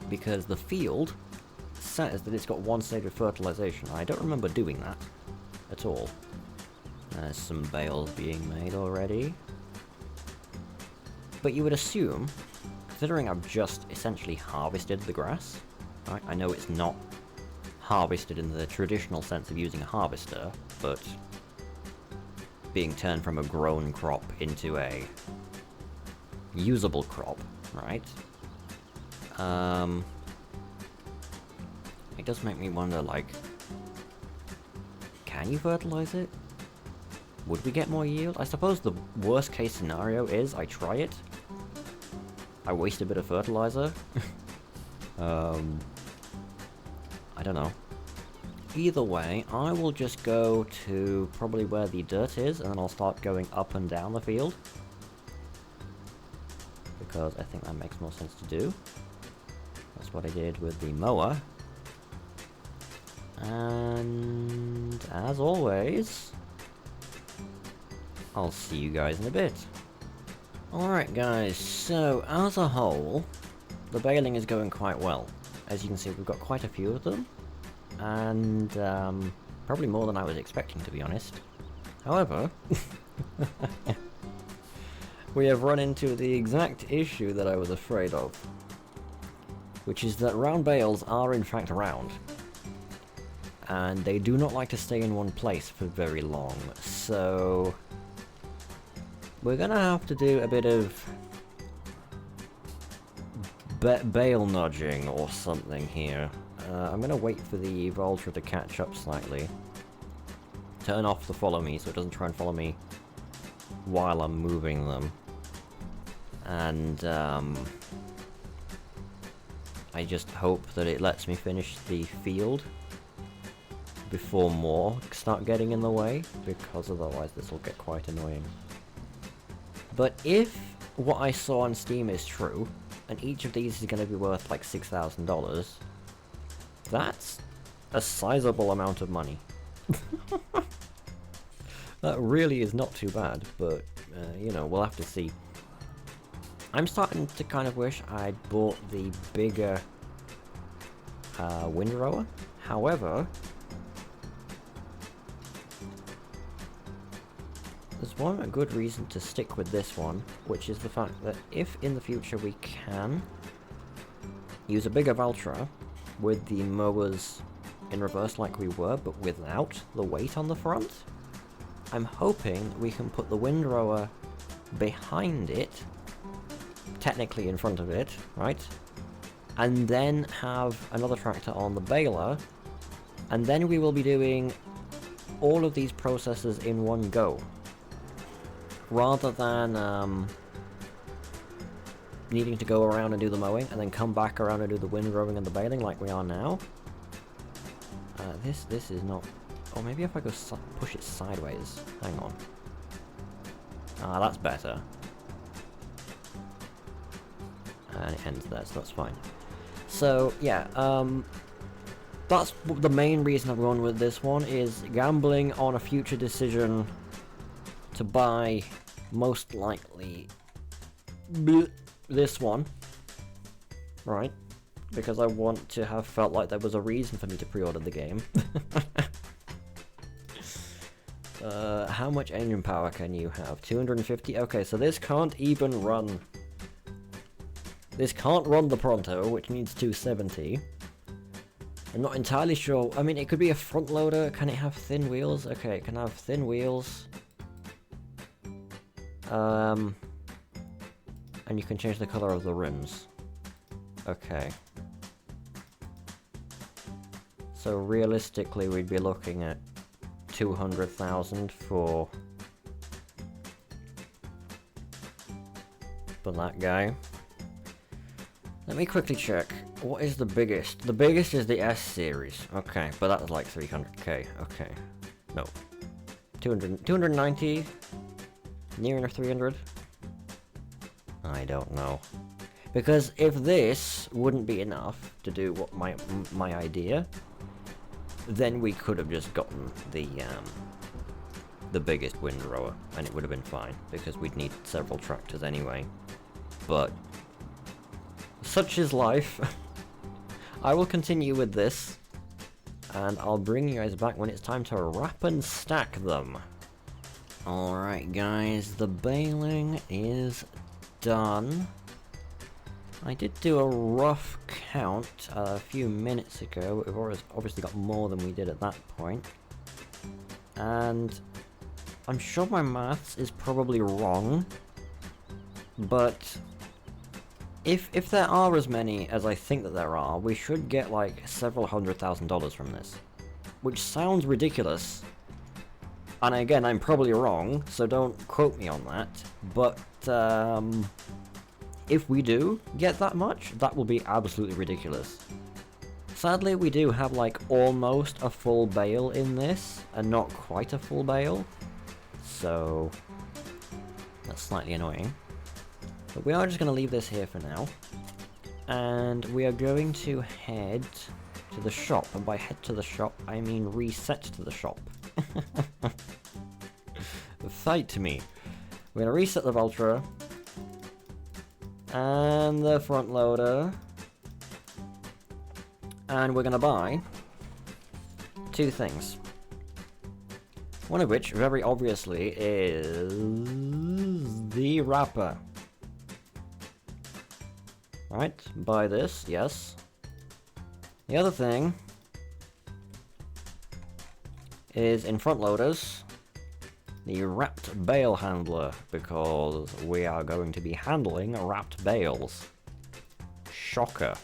[SPEAKER 1] Because the field says that it's got 1 stage of fertilization. I don't remember doing that at all. There's some bales being made already. But you would assume, considering I've just essentially harvested the grass, right? I know it's not harvested in the traditional sense of using a harvester, but being turned from a grown crop into a usable crop, right? It does make me wonder, like, can you fertilize it? Would we get more yield? I suppose the worst case scenario is I try it, I waste a bit of fertilizer, I don't know. Either way, I will just go to probably where the dirt is, and then I'll start going up and down the field. Because I think that makes more sense to do. That's what I did with the mower. And as always, I'll see you guys in a bit. Alright guys, so as a whole, the baling is going quite well. As you can see, we've got quite a few of them. And probably more than I was expecting, to be honest. However, we have run into the exact issue that I was afraid of. Which is that round bales are in fact round. And they do not like to stay in one place for very long. So we're gonna have to do a bit of bale nudging or something here. I'm gonna wait for the Vulture to catch up slightly. Turn off the follow me so it doesn't try and follow me while I'm moving them. And I just hope that it lets me finish the field before more start getting in the way, because otherwise this will get quite annoying. But if what I saw on Steam is true, and each of these is going to be worth like $6,000, that's a sizable amount of money. That really is not too bad, but you know, we'll have to see. I'm starting to kind of wish I'd bought the bigger windrower. However, there's one good reason to stick with this one, which is the fact that if in the future we can use a bigger Valtra with the mowers in reverse like we were, but without the weight on the front, I'm hoping we can put the windrower behind it, technically in front of it, right? And then have another tractor on the baler, and then we will be doing all of these processes in one go. Rather than needing to go around and do the mowing, and then come back around and do the windrowing and the baling like we are now. This is not... Oh, maybe if I go push it sideways. Hang on. Ah, that's better. And it ends there, so that's fine. So, yeah, that's the main reason I've gone with this one, is gambling on a future decision to buy, most likely, this one, right? Because I want to have felt like there was a reason for me to pre-order the game. How much engine power can you have? 250? Okay, so this can't even run... This can't run the Pronto, which needs 270. I'm not entirely sure. I mean, it could be a front loader. Can it have thin wheels? Okay, it can have thin wheels. And you can change the color of the rims. Okay. So realistically, we'd be looking at 200,000 for that guy. Let me quickly check. What is the biggest? The biggest is the S series. Okay, but that's like 300k. Okay. No. 290? Near enough 300? I don't know. Because if this wouldn't be enough to do what my idea, then we could have just gotten the biggest windrower, and it would have been fine, because we'd need several tractors anyway. But such is life. I will continue with this, and I'll bring you guys back when it's time to wrap and stack them. Alright guys, the baling is done. I did do a rough count a few minutes ago. We've obviously got more than we did at that point. And I'm sure my maths is probably wrong, but if there are as many as I think that there are, we should get like several $100,000 from this. Which sounds ridiculous. And again, I'm probably wrong, so don't quote me on that. But, if we do get that much, that will be absolutely ridiculous. Sadly, we do have like almost a full bale in this, and not quite a full bale, so that's slightly annoying. But we are just going to leave this here for now, and we are going to head to the shop, and by head to the shop, I mean reset to the shop. Fight me. We're going to reset the Voltra, and the front loader, and we're going to buy two things. One of which, very obviously, is the wrapper. Right, buy this, yes. The other thing is in front loaders, the wrapped bale handler, because we are going to be handling wrapped bales. Shocker.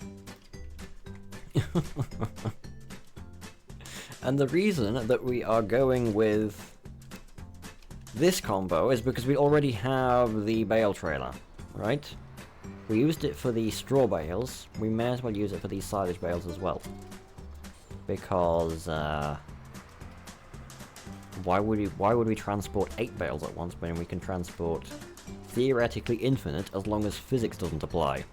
[SPEAKER 1] And the reason that we are going with this combo is because we already have the bale trailer, right? We used it for the straw bales, we may as well use it for these silage bales as well. Because, why would we transport 8 bales at once when we can transport theoretically infinite as long as physics doesn't apply?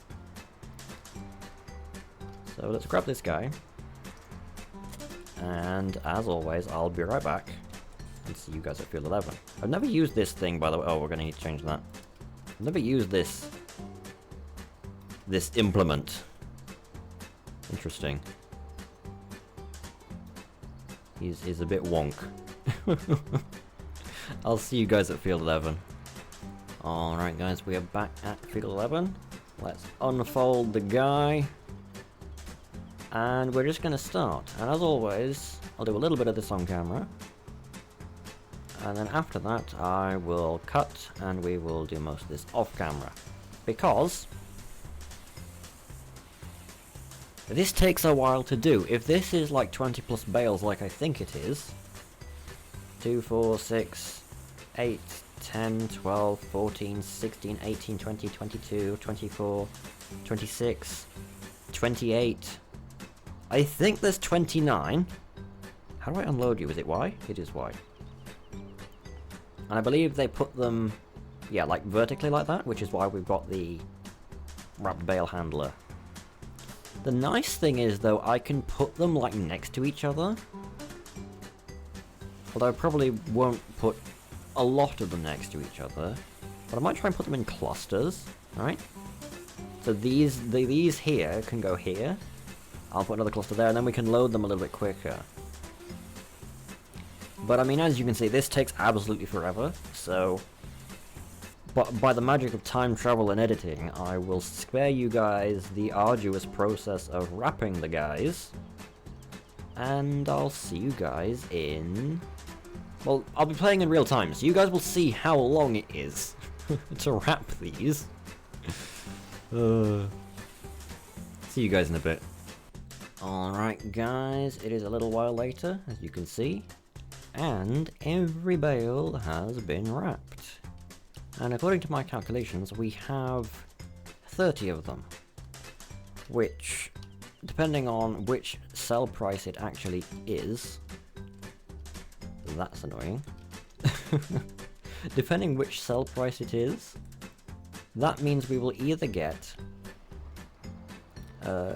[SPEAKER 1] So let's grab this guy. And as always, I'll be right back and see you guys at field 11. I've never used this thing, by the way. Oh, we're gonna need to change that. I've never used this implement. Interesting. He's a bit wonk. I'll see you guys at field 11. Alright guys, we are back at field 11. Let's unfold the guy. And we're just going to start. And as always, I'll do a little bit of this on camera. And then after that, I will cut and we will do most of this off camera. Because this takes a while to do. If this is like 20 plus bales like I think it is, 2, 4, 6, 8, 10, 12, 14, 16, 18, 20, 22, 24, 26, 28. I think there's 29. How do I unload you? Is it Y? It is Y. And I believe they put them, yeah, like vertically like that, which is why we've got the wrapped bale handler. The nice thing is, though, I can put them like next to each other. Although I probably won't put a lot of them next to each other. But I might try and put them in clusters, right? So these here can go here. I'll put another cluster there, and then we can load them a little bit quicker. But I mean, as you can see, this takes absolutely forever, so... But by the magic of time travel and editing, I will spare you guys the arduous process of wrapping the guys. And I'll see you guys in... Well, I'll be playing in real time, so you guys will see how long it is to wrap these. See you guys in a bit. Alright guys, it is a little while later, as you can see, and every bale has been wrapped. And according to my calculations, we have 30 of them, which, depending on which sell price it actually is, that's annoying, depending which sell price it is, that means we will either get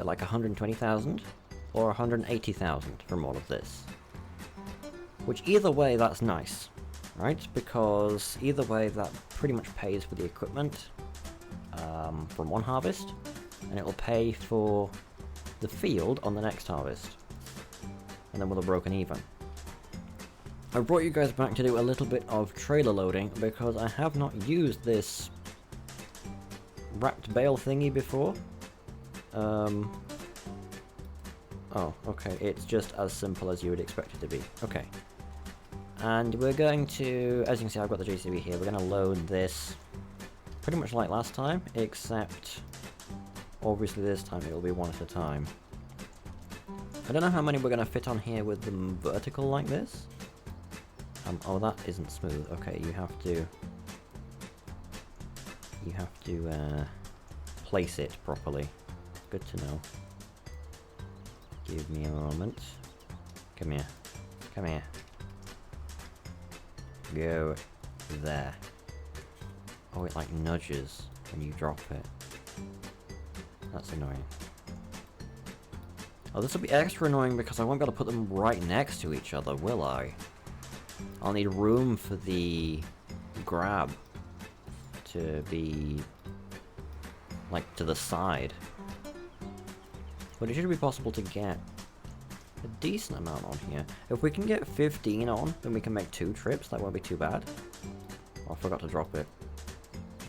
[SPEAKER 1] like 120,000 or 180,000 from all of this. Which either way, that's nice, right? Because either way, that pretty much pays for the equipment from one harvest, and it will pay for the field on the next harvest. And then we'll have broken even. I brought you guys back to do a little bit of trailer loading because I have not used this wrapped bale thingy before. Oh, okay, it's just as simple as you would expect it to be. Okay. And we're going to, as you can see, I've got the JCB here, we're going to load this pretty much like last time, except obviously this time it'll be one at a time. I don't know how many we're going to fit on here with them vertical like this. Oh, that isn't smooth. Okay, you have to place it properly. Good to know. Give me a moment. Come here. Come here. Go there. Oh, it like nudges when you drop it. That's annoying. Oh, this will be extra annoying because I won't be able to put them right next to each other, will I? I'll need room for the grab to be like to the side. But it should be possible to get a decent amount on here. If we can get 15 on, then we can make 2 trips. That won't be too bad. Oh, I forgot to drop it.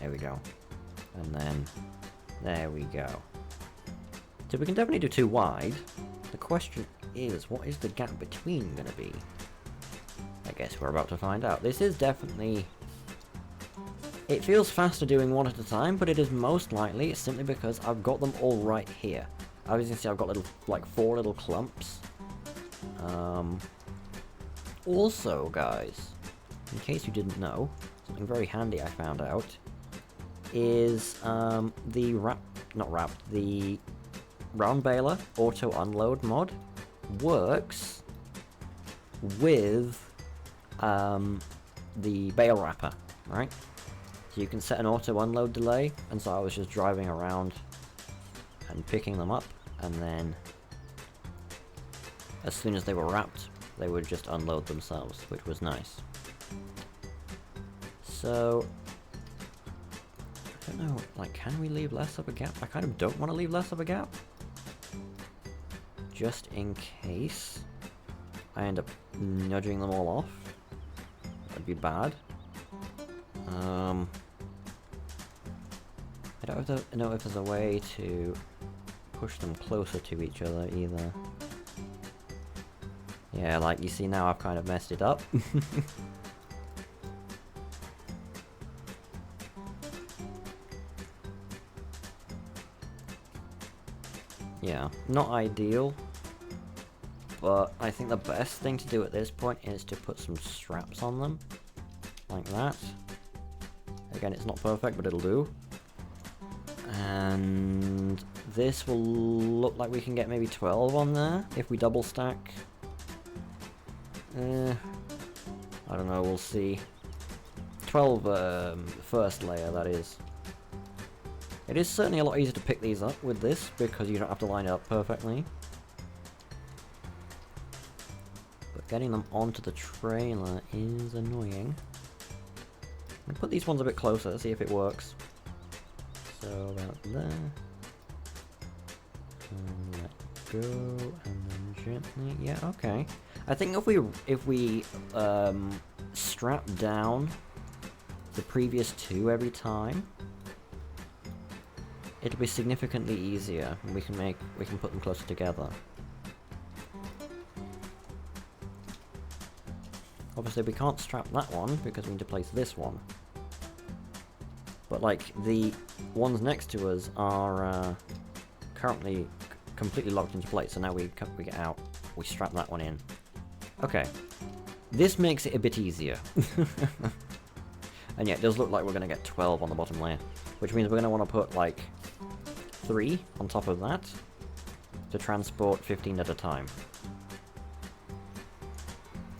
[SPEAKER 1] There we go. And then there we go. So we can definitely do 2 wide. The question is, what is the gap between gonna be? I guess we're about to find out. This is definitely... It feels faster doing 1 at a time, but it is most likely simply because I've got them all right here. As you can see, I've got little, like 4 little clumps. Also, guys, in case you didn't know, something very handy I found out is the round baler auto unload mod works with the bale wrapper, right? So you can set an auto unload delay, and so I was just driving around and picking them up, and then as soon as they were wrapped, they would just unload themselves, which was nice. So I don't know, like, can we leave less of a gap? I kind of don't want to leave less of a gap, just in case I end up nudging them all off. That'd be bad. I don't know if there's a way to push them closer to each other either. Yeah, like you see now I've kind of messed it up. Yeah, not ideal, but I think the best thing to do at this point is to put some straps on them, like that. Again, it's not perfect, but it'll do. And this will look like we can get maybe 12 on there if we double stack. I don't know, we'll see. 12 first layer, that is. It is certainly a lot easier to pick these up with this because you don't have to line it up perfectly. But getting them onto the trailer is annoying. I'm gonna put these ones a bit closer, see if it works. So about there. And let go, and then gently. Yeah, okay. I think if we strap down the previous 2 every time, it'll be significantly easier, and we can put them closer together. Obviously we can't strap that one because we need to place this one. But like the ones next to us are currently completely locked into place, so now we get out, we strap that one in. Okay, this makes it a bit easier. And yeah, it does look like we're going to get 12 on the bottom layer, which means we're going to want to put like 3 on top of that to transport 15 at a time.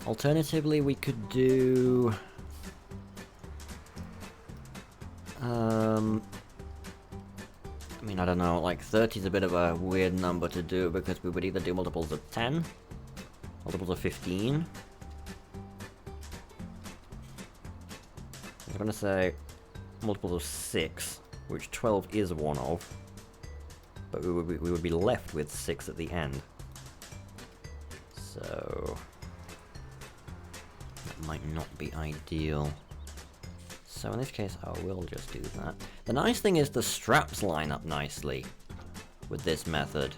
[SPEAKER 1] Alternatively, we could do I mean, I don't know, like 30 is a bit of a weird number to do because we would either do multiples of 10, multiples of 15. I was going to say multiples of 6, which 12 is one of, but we would be left with 6 at the end. So that might not be ideal. So in this case, I will just do that. The nice thing is the straps line up nicely with this method.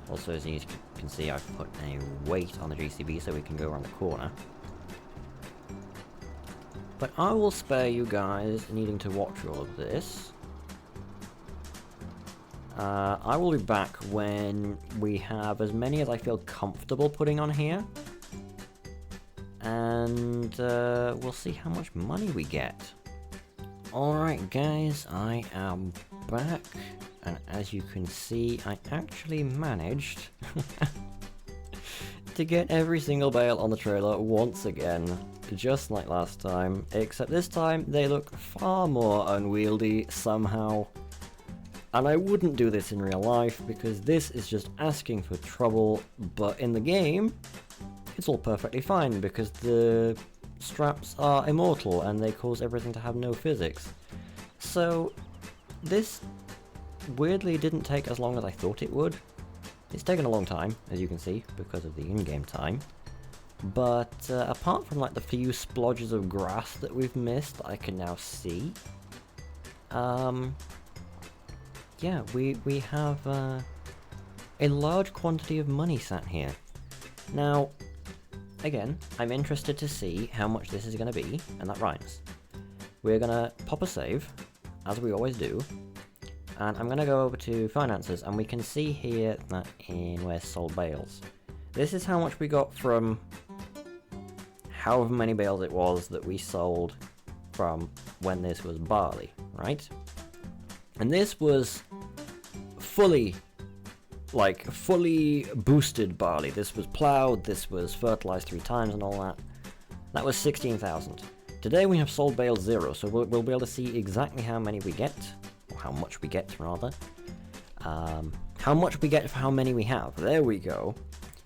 [SPEAKER 1] Also, as you can see, I've put a weight on the JCB so we can go around the corner. But I will spare you guys needing to watch all of this. I will be back when we have as many as I feel comfortable putting on here. And we'll see how much money we get Alright guys, I am back, and as you can see, I actually managed to get every single bale on the trailer once again, just like last time, except this time they look far more unwieldy somehow. And I wouldn't do this in real life, because this is just asking for trouble, but in the game, it's all perfectly fine, because the straps are immortal and they cause everything to have no physics. So this weirdly didn't take as long as I thought it would. It's taken a long time, as you can see, because of the in-game time. But apart from like the few splodges of grass that we've missed, I can now see. Yeah, we have a large quantity of money sat here. Now, again, I'm interested to see how much this is going to be, and that rhymes. We're going to pop a save, as we always do, and I'm going to go over to finances, and we can see here that in where's sold bales. This is how much we got from however many bales it was that we sold from when this was barley, right? And this was fully boosted barley. This was ploughed, this was fertilized 3 times and all that. That was 16,000. Today we have sold bales 0, so we'll be able to see exactly how many we get, or how much we get rather. How much we get for how many we have. There we go.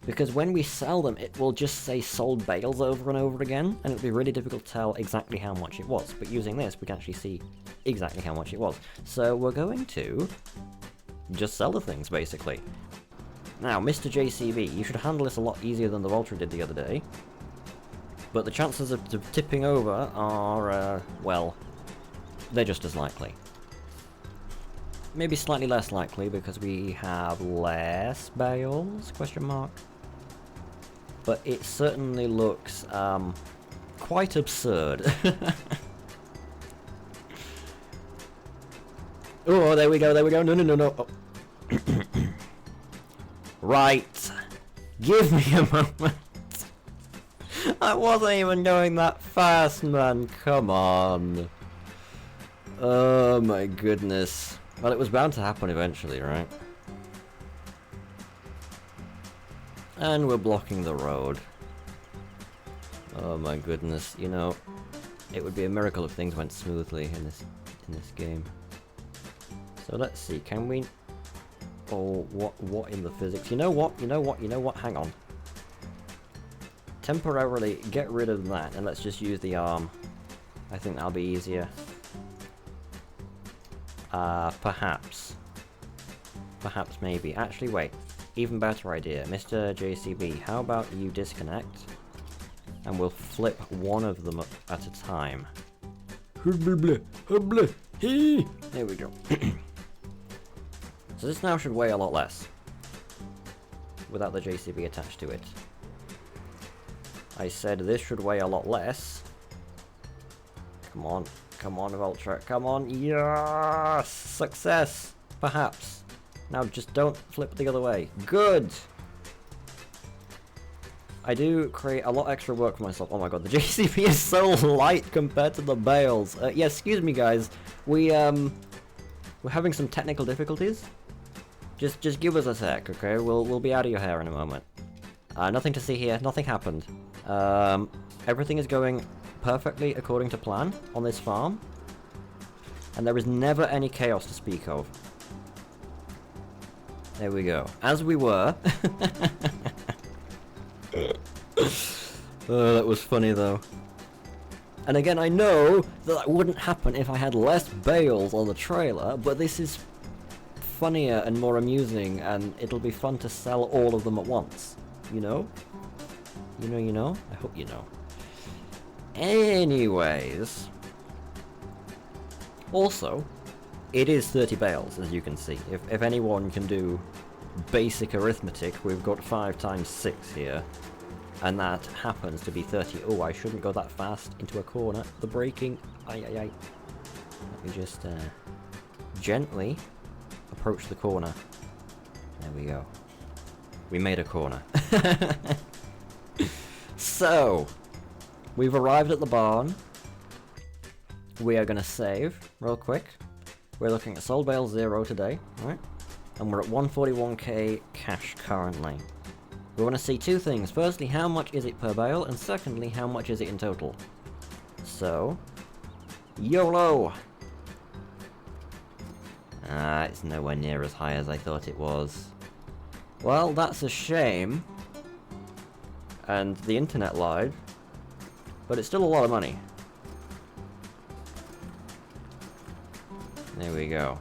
[SPEAKER 1] Because when we sell them, it will just say sold bales over and over again, and it'll be really difficult to tell exactly how much it was. But using this, we can actually see exactly how much it was. So we're going to just sell the things, basically. Now, Mr. JCB, you should handle this a lot easier than the Vulture did the other day. But the chances of tipping over are, well, they're just as likely. Maybe slightly less likely because we have less bales, question mark. But it certainly looks, quite absurd. Oh, there we go, no. Oh. Right. Give me a moment. I wasn't even going that fast, man. Come on. Oh my goodness. Well, it was bound to happen eventually, right? And we're blocking the road. Oh my goodness, you know, it would be a miracle if things went smoothly in this game. So let's see, can we... Oh, what in the physics? You know what, hang on. Temporarily get rid of that, and let's just use the arm. I think that'll be easier. Perhaps. Perhaps, maybe. Actually, wait. Even better idea. Mr. JCB, how about you disconnect? And we'll flip one of them at a time. There we go. So this now should weigh a lot less. Without the JCB attached to it. I said this should weigh a lot less. Come on, Vulture, come on, yes! Success! Perhaps. Now just don't flip the other way. Good! I do create a lot extra work for myself. Oh my god, the JCB is so light compared to the bales. Yeah, excuse me guys. We're having some technical difficulties. Just give us a sec, okay? We'll be out of your hair in a moment. Nothing to see here, nothing happened. Everything is going perfectly according to plan on this farm. And there is never any chaos to speak of. There we go. As we were. Oh, that was funny though. And again, I know that wouldn't happen if I had less bales on the trailer, but this is funnier and more amusing, and it'll be fun to sell all of them at once. You know? You know? I hope you know. Anyways. Also, it is 30 bales, as you can see. If anyone can do basic arithmetic, we've got 5 times 6 here. And that happens to be 30. Oh, I shouldn't go that fast into a corner. The braking. Ay. Let me just gently approach the corner. There we go. We made a corner. So, we've arrived at the barn. we are going to save real quick. We're looking at sold bale 0 today, right? And we're at 141k cash currently. We want to see two things. Firstly, how much is it per bale? And secondly, how much is it in total? So, YOLO! It's nowhere near as high as I thought it was. Well, that's a shame. And the internet lied. But it's still a lot of money. There we go.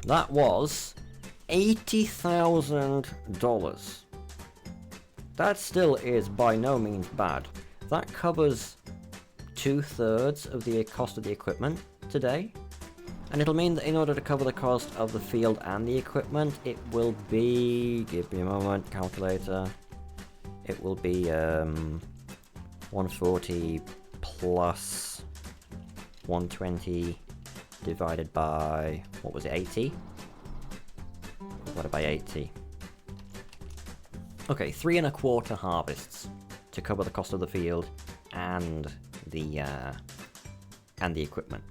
[SPEAKER 1] That was $80,000. That still is by no means bad. That covers 2/3 of the cost of the equipment today. And it'll mean that in order to cover the cost of the field and the equipment, it will be... Give me a moment, calculator. It will be 140 plus 120 divided by... What was it, 80? Divided by 80. Okay, 3 1/4 harvests to cover the cost of the field and the equipment.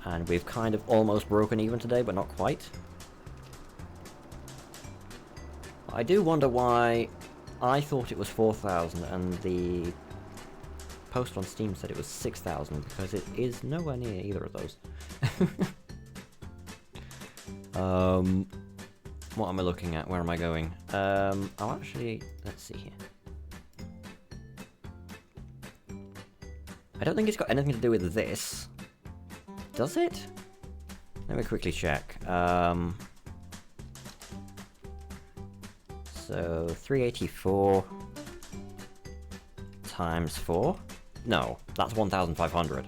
[SPEAKER 1] And we've kind of almost broken even today, but not quite. I do wonder why I thought it was 4,000 and the post on Steam said it was 6,000, because it is nowhere near either of those. What am I looking at? Where am I going? I'll actually... Let's see here. I don't think it's got anything to do with this. Does it? Let me quickly check. So 384 times 4? No, that's 1,500.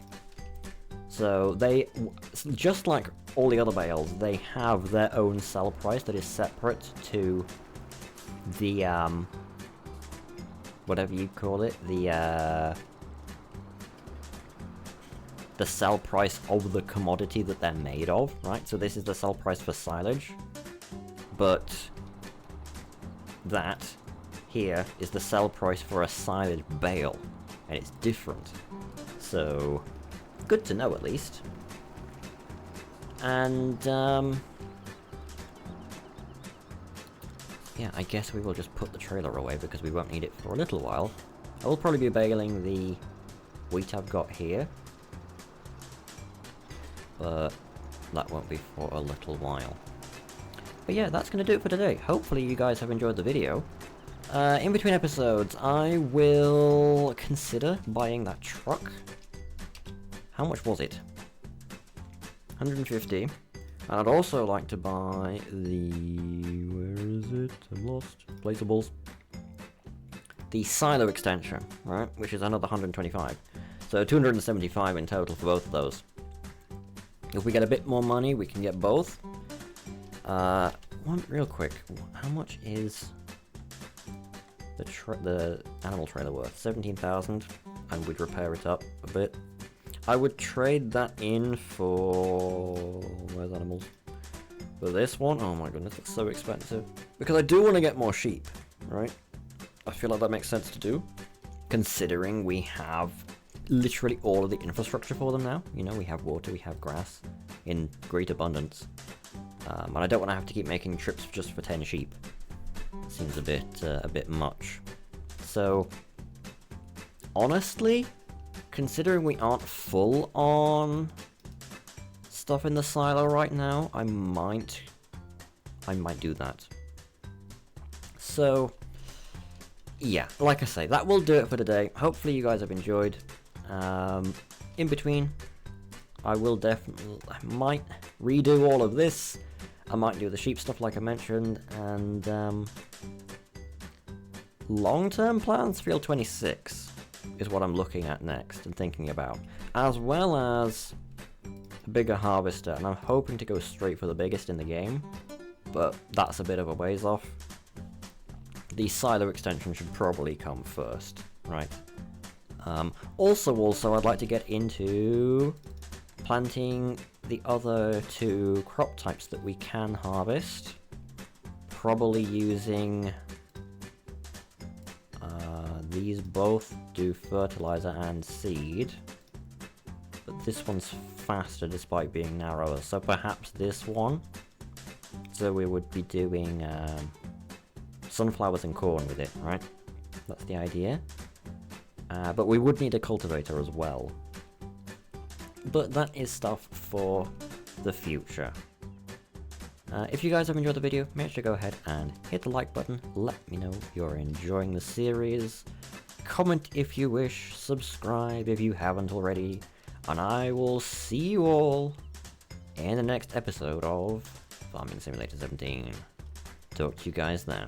[SPEAKER 1] So they, just like all the other bales, they have their own sell price that is separate to the, whatever you call it, the sell price of the commodity that they're made of, right? So this is the sell price for silage, but that here is the sell price for a silage bale, and it's different. So, good to know at least. And, yeah, I guess we will just put the trailer away because we won't need it for a little while. I will probably be baling the wheat I've got here, but that won't be for a little while. But yeah, that's going to do it for today. Hopefully you guys have enjoyed the video. In between episodes, I will consider buying that truck. How much was it? 150. And I'd also like to buy the... Where is it? I'm lost. Placeables. The silo extension, right? Which is another 125. So 275 in total for both of those. If we get a bit more money, we can get both. One real quick, how much is the animal trailer worth? 17,000, and we'd repair it up a bit. I would trade that in for... Where's animals? For this one? Oh my goodness, it's so expensive. Because I do want to get more sheep, right? I feel like that makes sense to do, considering we have literally all of the infrastructure for them now. You know, we have water, we have grass in great abundance. And I don't want to have to keep making trips just for 10 sheep. Seems a bit much. So, honestly, considering we aren't full on stuff in the silo right now, I might do that. So, yeah, like I say, that will do it for today. Hopefully you guys have enjoyed. In between, I might redo all of this. I might do the sheep stuff like I mentioned, and long-term plans for 26 is what I'm looking at next and thinking about, as well as a bigger harvester, and I'm hoping to go straight for the biggest in the game, but that's a bit of a ways off. The silo extension should probably come first, right? Also, I'd like to get into planting the other 2 crop types that we can harvest, probably using these both do fertilizer and seed, but this one's faster despite being narrower, so perhaps this one. So we would be doing sunflowers and corn with it, right? That's the idea. But we would need a cultivator as well. But that is stuff for the future. If you guys have enjoyed the video, make sure to go ahead and hit the like button, let me know you're enjoying the series, comment if you wish, subscribe if you haven't already, and I will see you all in the next episode of Farming Simulator 17. Talk to you guys then.